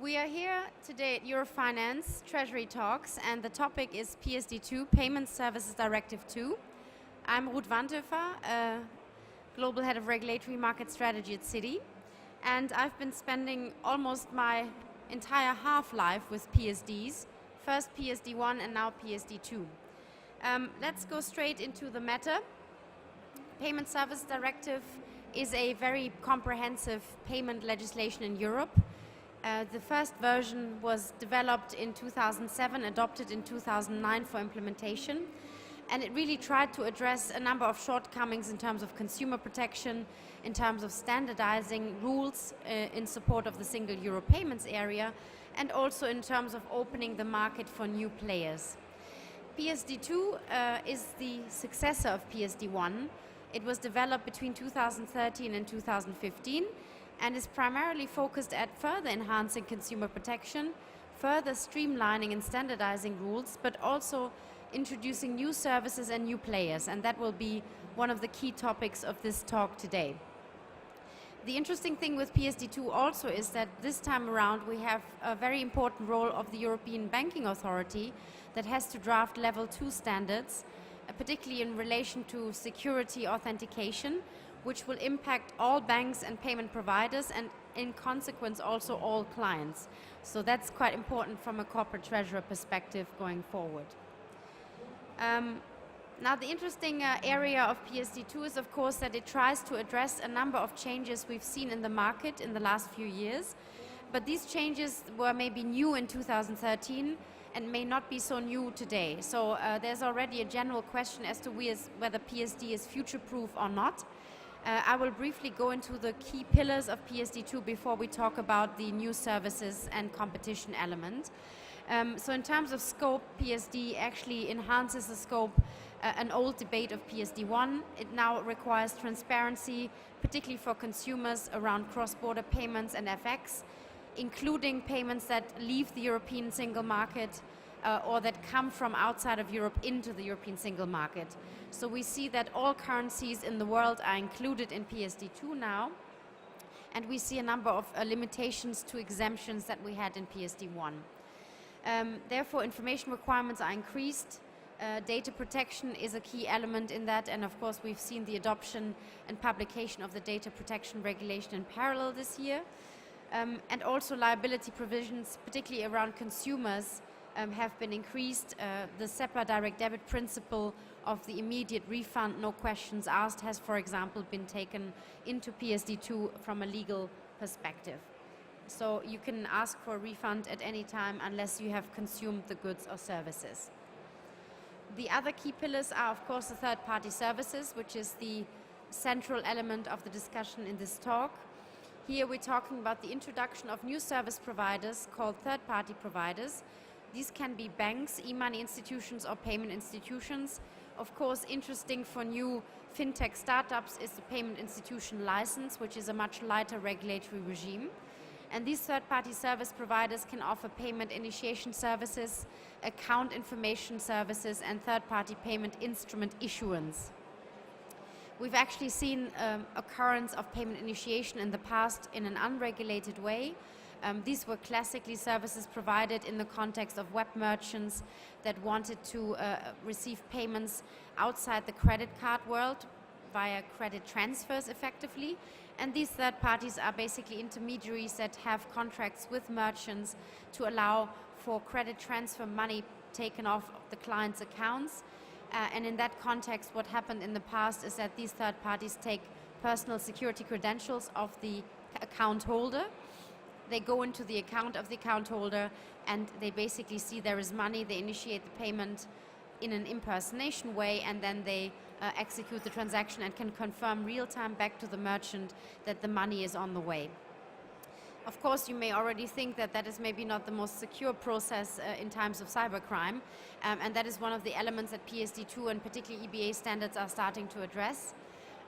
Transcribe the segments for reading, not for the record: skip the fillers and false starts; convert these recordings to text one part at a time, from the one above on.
We are here today at EuroFinance Treasury Talks, and the topic is PSD2, Payment Services Directive 2. I'm Ruth Wandhöfer, Global Head of Regulatory Market Strategy at Citi, and I've been spending almost my entire half-life with PSDs, first PSD1 and now PSD2. Let's go straight into the matter. Payment Service Directive is a very comprehensive payment legislation in Europe. The first version was developed in 2007, adopted in 2009 for implementation, and it really tried to address a number of shortcomings in terms of consumer protection, in terms of standardizing rules in support of the single euro payments area, and also in terms of opening the market for new players. PSD2 is the successor of PSD1. It was developed between 2013 and 2015 and is primarily focused at further enhancing consumer protection, further streamlining and standardizing rules, but also introducing new services and new players, and that will be one of the key topics of this talk today. The interesting thing with PSD2 also is that this time around we have a very important role of the European Banking Authority that has to draft level 2 standards, particularly in relation to security authentication, which will impact all banks and payment providers and in consequence also all clients. So that's quite important from a corporate treasurer perspective going forward. Now the interesting area of PSD2 is of course that it tries to address a number of changes we've seen in the market in the last few years, but these changes were maybe new in 2013 and may not be so new today. So there's already a general question as to whether PSD is future-proof or not. I will briefly go into the key pillars of PSD2 before we talk about the new services and competition element. So in terms of scope, PSD actually enhances the scope, an old debate of PSD1. It now requires transparency, particularly for consumers around cross-border payments and FX, including payments that leave the European single market or that come from outside of Europe into the European single market. So we see that all currencies in the world are included in PSD2 now, and we see a number of limitations to exemptions that we had in PSD1. Therefore, information requirements are increased. Data protection is a key element in that, and of course we've seen the adoption and publication of the data protection regulation in parallel this year. And also liability provisions, particularly around consumers, have been increased. The SEPA direct debit principle of the immediate refund, no questions asked, has, for example, been taken into PSD2 from a legal perspective. So you can ask for a refund at any time unless you have consumed the goods or services. The other key pillars are, of course, the third-party services, which is the central element of the discussion in this talk. Here we're talking about the introduction of new service providers called third-party providers. These can be banks, e-money institutions or payment institutions. Of course, interesting for new fintech startups is the payment institution license, which is a much lighter regulatory regime. And these third-party service providers can offer payment initiation services, account information services, and third-party payment instrument issuance. We've actually seen occurrence of payment initiation in the past in an unregulated way. These were classically services provided in the context of web merchants that wanted to receive payments outside the credit card world via credit transfers effectively. And these third parties are basically intermediaries that have contracts with merchants to allow for credit transfer money taken off the client's accounts. And in that context, what happened in the past is that these third parties take personal security credentials of the account holder. They go into the account of the account holder and they basically see there is money. They initiate the payment in an impersonation way, and then they execute the transaction and can confirm real-time back to the merchant that the money is on the way. Of course, you may already think that that is maybe not the most secure process in times of cybercrime, and that is one of the elements that PSD2 and particularly EBA standards are starting to address.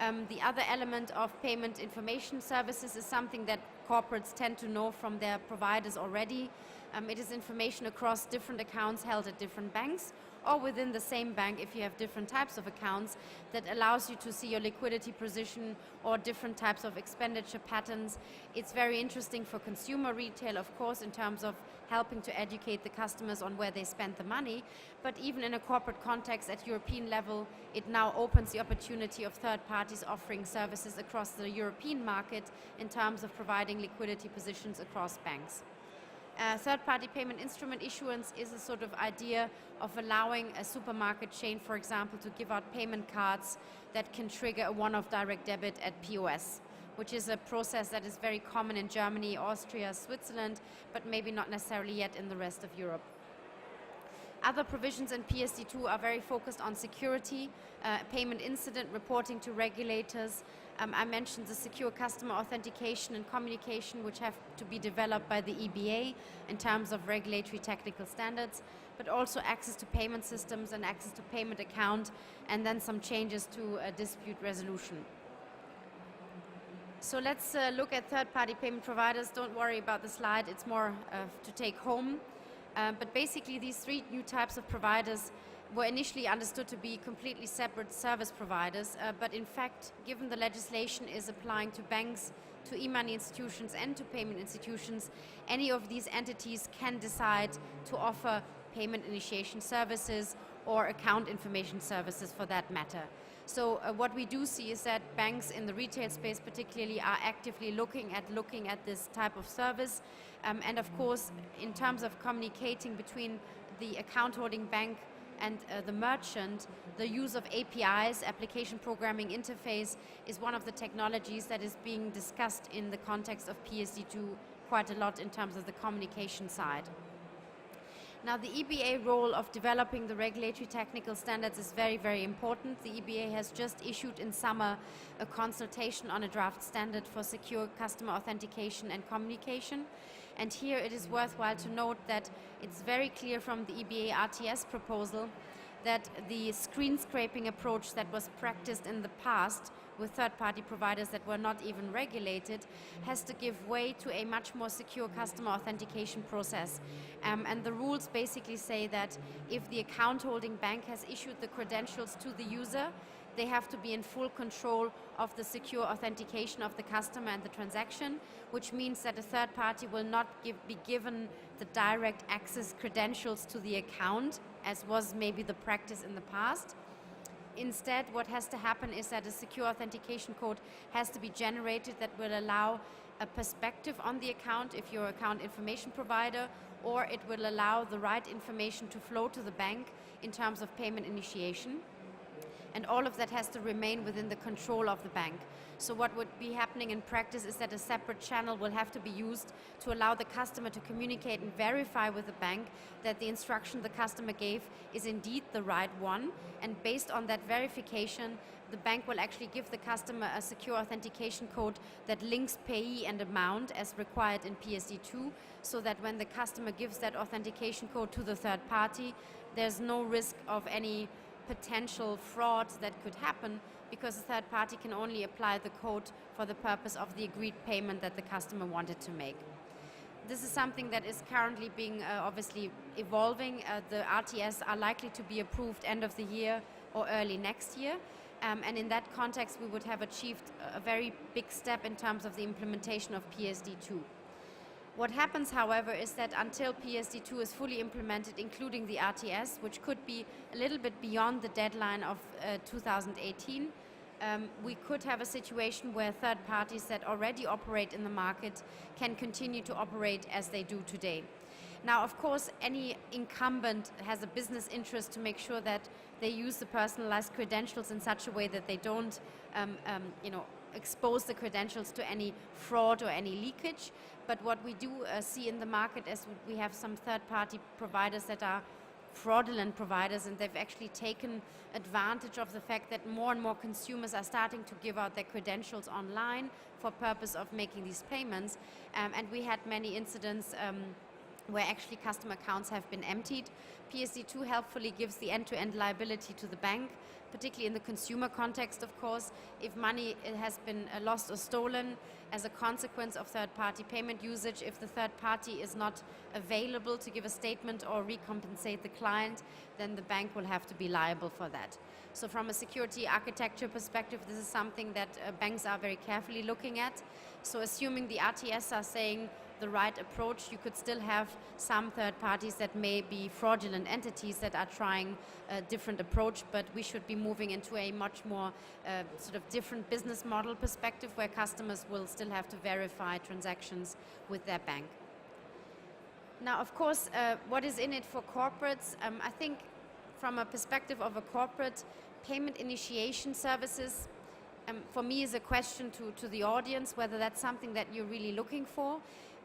The other element of payment information services is something that corporates tend to know from their providers already. It is information across different accounts held at different banks or within the same bank if you have different types of accounts, that allows you to see your liquidity position or different types of expenditure patterns. It's very interesting for consumer retail, of course, in terms of helping to educate the customers on where they spend the money, but even in a corporate context at European level, it now opens the opportunity of third parties offering services across the European market in terms of providing liquidity positions across banks. Third-party payment instrument issuance is a sort of idea of allowing a supermarket chain, for example, to give out payment cards that can trigger a one-off direct debit at POS, which is a process that is very common in Germany, Austria, Switzerland, but maybe not necessarily yet in the rest of Europe. Other provisions in PSD2 are very focused on security, payment incident reporting to regulators. I mentioned the secure customer authentication and communication, which have to be developed by the EBA in terms of regulatory technical standards, but also access to payment systems and access to payment account, and then some changes to dispute resolution. So let's look at third-party payment providers. Don't worry about the slide, it's more to take home. But basically these three new types of providers were initially understood to be completely separate service providers, but in fact, given the legislation is applying to banks, to e-money institutions and to payment institutions, any of these entities can decide to offer payment initiation services or account information services for that matter. So what we do see is that banks in the retail space particularly are actively looking at this type of service. And of course, in terms of communicating between the account holding bank and the merchant, the use of APIs, application programming interface, is one of the technologies that is being discussed in the context of PSD2 quite a lot in terms of the communication side. Now, the EBA role of developing the regulatory technical standards is very, very important. The EBA has just issued in summer a consultation on a draft standard for secure customer authentication and communication. And here it is worthwhile to note that it's very clear from the EBA RTS proposal that the screen scraping approach that was practiced in the past with third-party providers that were not even regulated has to give way to a much more secure customer authentication process. And the rules basically say that if the account holding bank has issued the credentials to the user, they have to be in full control of the secure authentication of the customer and the transaction, which means that a third party will not be given the direct access credentials to the account, as was maybe the practice in the past. Instead, what has to happen is that a secure authentication code has to be generated that will allow a perspective on the account if you're an account information provider, or it will allow the right information to flow to the bank in terms of payment initiation. And all of that has to remain within the control of the bank. So what would be happening in practice is that a separate channel will have to be used to allow the customer to communicate and verify with the bank that the instruction the customer gave is indeed the right one. And based on that verification, the bank will actually give the customer a secure authentication code that links payee and amount as required in PSD2, so that when the customer gives that authentication code to the third party, there's no risk of any potential fraud that could happen, because the third party can only apply the code for the purpose of the agreed payment that the customer wanted to make. This is something that is currently being obviously evolving. The RTS are likely to be approved end of the year or early next year. And in that context, we would have achieved a very big step in terms of the implementation of PSD2. What happens, however, is that until PSD2 is fully implemented, including the RTS, which could be a little bit beyond the deadline of 2018, we could have a situation where third parties that already operate in the market can continue to operate as they do today. Now, of course, any incumbent has a business interest to make sure that they use the personalized credentials in such a way that they don't expose the credentials to any fraud or any leakage. But what we do see in the market is we have some third-party providers that are fraudulent providers, and they've actually taken advantage of the fact that more and more consumers are starting to give out their credentials online for purpose of making these payments. And we had many incidents where actually customer accounts have been emptied. PSD2 helpfully gives the end-to-end liability to the bank, particularly in the consumer context, of course, if money has been lost or stolen as a consequence of third-party payment usage, if the third party is not available to give a statement or recompensate the client, then the bank will have to be liable for that. So from a security architecture perspective, this is something that banks are very carefully looking at. So assuming the RTS are saying the right approach, you could still have some third parties that may be fraudulent entities that are trying a different approach, but we should be moving into a much more sort of different business model perspective where customers will still have to verify transactions with their bank. Now, of course, what is in it for corporates? I think from a perspective of a corporate, payment initiation services for me is a question to the audience, whether that's something that you're really looking for.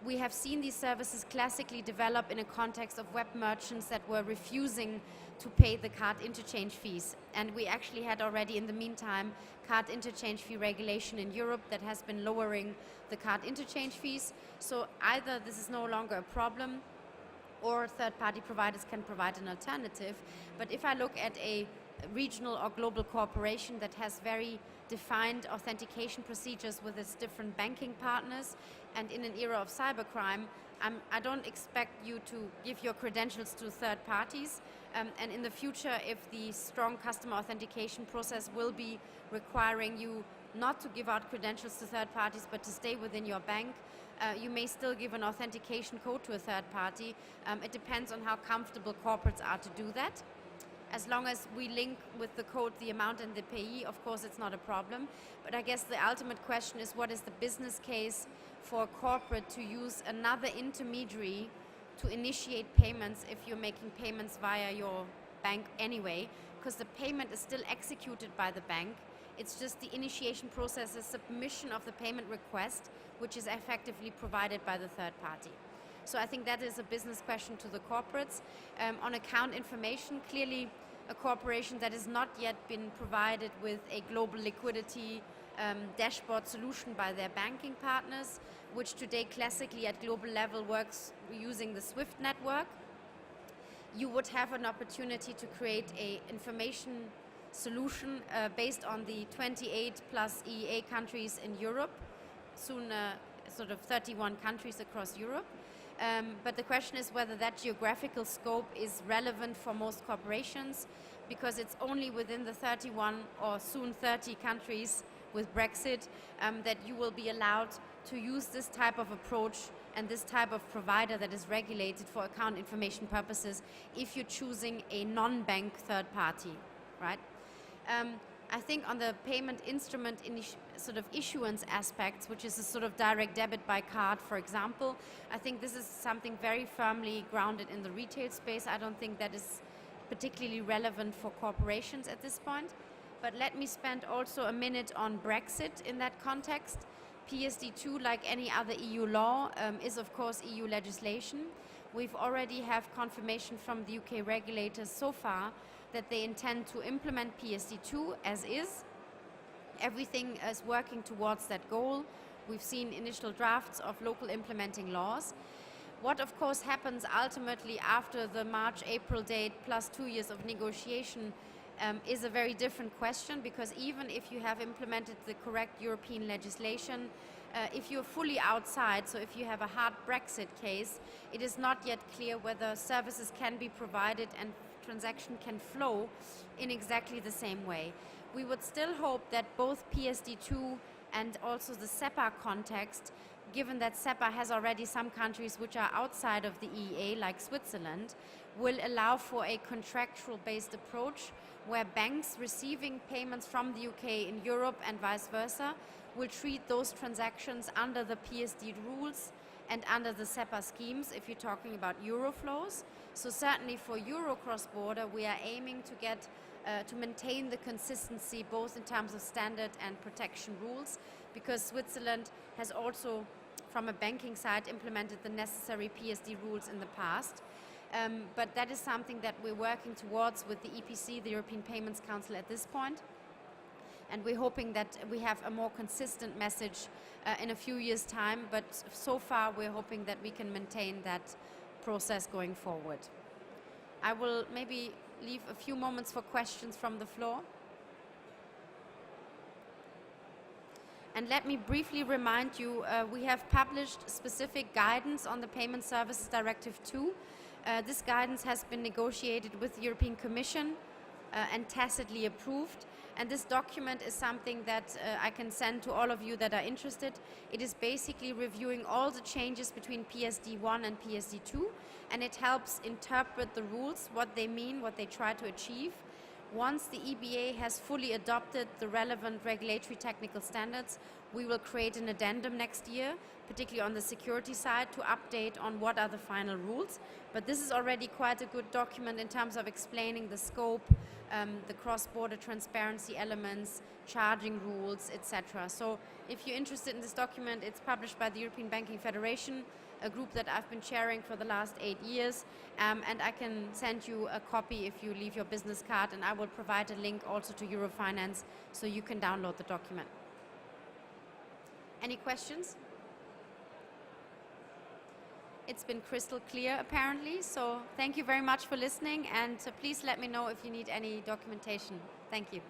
We have seen these services classically develop in a context of web merchants that were refusing to pay the card interchange fees. And we actually had already in the meantime card interchange fee regulation in Europe that has been lowering the card interchange fees. So either this is no longer a problem or third-party providers can provide an alternative. But if I look at a regional or global corporation that has very defined authentication procedures with its different banking partners, and in an era of cybercrime, I don't expect you to give your credentials to third parties. And in the future, if the strong customer authentication process will be requiring you not to give out credentials to third parties, but to stay within your bank, you may still give an authentication code to a third party. It depends on how comfortable corporates are to do that. As long as we link with the code the amount and the payee, of course it's not a problem. But I guess the ultimate question is, what is the business case for a corporate to use another intermediary to initiate payments if you're making payments via your bank anyway? Because the payment is still executed by the bank. It's just the initiation process, the submission of the payment request, which is effectively provided by the third party. So I think that is a business question to the corporates. On account information, clearly a corporation that has not yet been provided with a global liquidity dashboard solution by their banking partners, which today classically at global level works using the SWIFT network, you would have an opportunity to create an information solution based on the 28 plus EEA countries in Europe, soon sort of 31 countries across Europe. But the question is whether that geographical scope is relevant for most corporations, because it's only within the 31 or soon 30 countries with Brexit that you will be allowed to use this type of approach and this type of provider that is regulated for account information purposes if you're choosing a non-bank third party, right? I think on the payment instrument sort of issuance aspects, which is a sort of direct debit by card, for example, I think this is something very firmly grounded in the retail space. I don't think that is particularly relevant for corporations at this point. But let me spend also a minute on Brexit in that context. PSD2, like any other EU law, is of course EU legislation. We've already have confirmation from the UK regulators so far that they intend to implement PSD2 as is. Everything is working towards that goal. We've seen initial drafts of local implementing laws. What of course happens ultimately after the March-April date plus 2 years of negotiation is a very different question, because even if you have implemented the correct European legislation, if you're fully outside, so if you have a hard Brexit case, it is not yet clear whether services can be provided and transaction can flow in exactly the same way. We would still hope that both PSD2 and also the SEPA context, given that SEPA has already some countries which are outside of the EEA, like Switzerland, will allow for a contractual-based approach where banks receiving payments from the UK in Europe and vice versa will treat those transactions under the PSD rules and under the SEPA schemes if you're talking about euro flows. So certainly for euro cross-border, we are aiming to get to maintain the consistency both in terms of standard and protection rules, because Switzerland has also, from a banking side, implemented the necessary PSD rules in the past. But that is something that we're working towards with the EPC, the European Payments Council, at this point. And we're hoping that we have a more consistent message in a few years' time, but so far we're hoping that we can maintain that process going forward. I will maybe leave a few moments for questions from the floor. And let me briefly remind you, we have published specific guidance on the Payment Services Directive 2. This guidance has been negotiated with the European Commission and tacitly approved. And this document is something that I can send to all of you that are interested. It is basically reviewing all the changes between PSD1 and PSD2, and it helps interpret the rules, what they mean, what they try to achieve. Once the EBA has fully adopted the relevant regulatory technical standards, we will create an addendum next year, particularly on the security side, to update on what are the final rules. But this is already quite a good document in terms of explaining the scope, the cross-border transparency elements, charging rules, etc. So if you're interested in this document, it's published by the European Banking Federation, a group that I've been chairing for the last 8 years, and I can send you a copy if you leave your business card, and I will provide a link also to EuroFinance so you can download the document. Any questions? It's been crystal clear apparently, so thank you very much for listening, and please let me know if you need any documentation. Thank you.